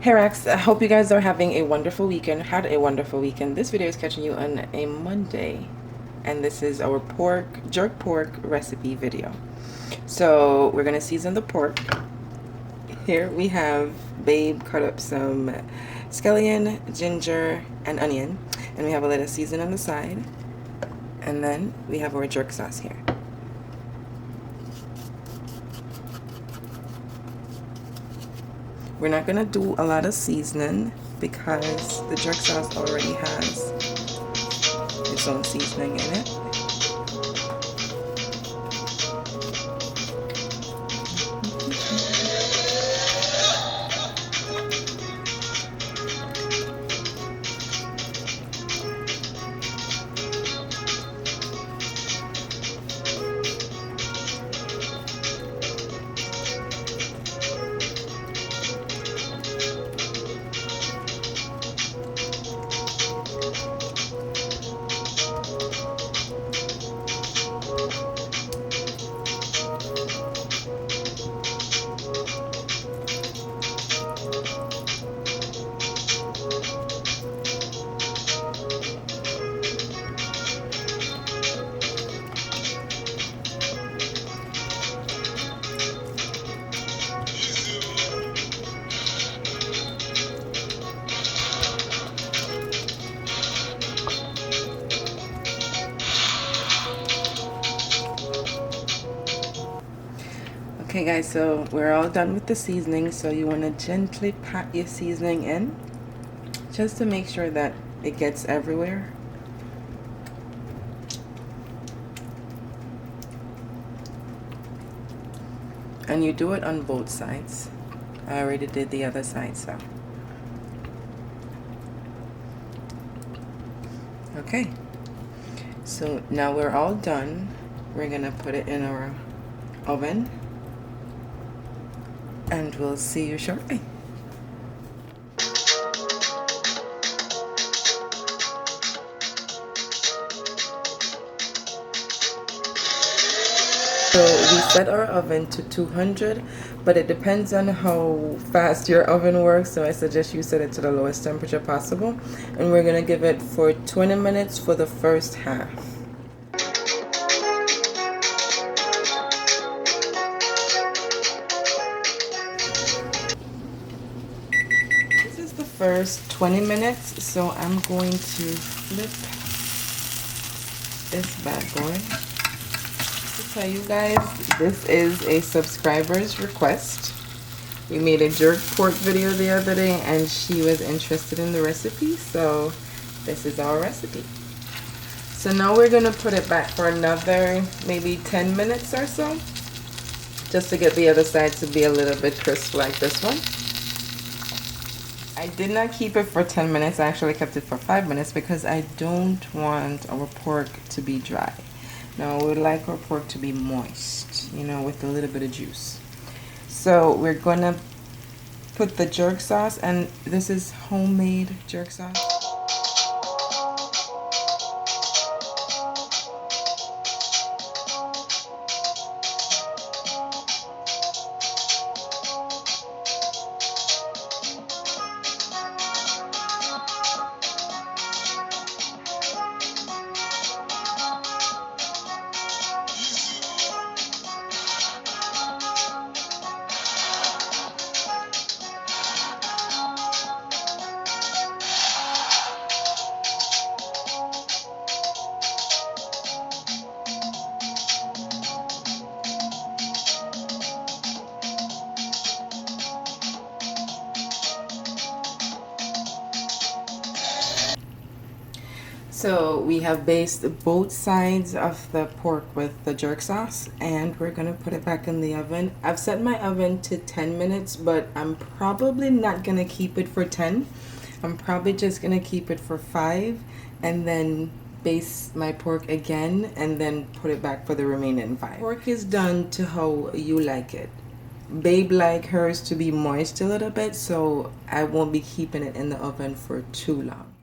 Hey Rex, I hope you guys are having a wonderful weekend. Had a wonderful weekend. This video is catching you on a Monday, and this is our jerk pork recipe video. So we're gonna season the pork. Here we have Babe cut up some scallion, ginger, and onion, and we have a little season on the side, and then we have our jerk sauce here. We're not gonna do a lot of seasoning because the jerk sauce already has its own seasoning in it. Okay guys, so we're all done with the seasoning, so you want to gently pat your seasoning in just to make sure that it gets everywhere. And you do it on both sides. I already did the other side, so. Okay, so now we're all done. We're gonna put it in our oven, and we'll see you shortly. So we set our oven to 200, but it depends on how fast your oven works, so I suggest you set it to the lowest temperature possible. And we're gonna give it for 20 minutes for the first half. First 20 minutes, so I'm going to flip this bad boy. To tell you guys, this is a subscriber's request. We made a jerk pork video the other day and she was interested in the recipe, so this is our recipe. So now we're gonna put it back for another maybe 10 minutes or so, just to get the other side to be a little bit crisp like this one. I did not keep it for 10 minutes. I actually kept it for 5 minutes because I don't want our pork to be dry. Now, we would like our pork to be moist, you know, with a little bit of juice. So we're gonna put the jerk sauce, and this is homemade jerk sauce. So we have basted both sides of the pork with the jerk sauce, and we're gonna put it back in the oven. I've set my oven to 10 minutes, but I'm probably not gonna keep it for 10. I'm probably just gonna keep it for 5 and then baste my pork again and then put it back for the remaining 5. Pork is done to how you like it. Babe like hers to be moist a little bit, so I won't be keeping it in the oven for too long.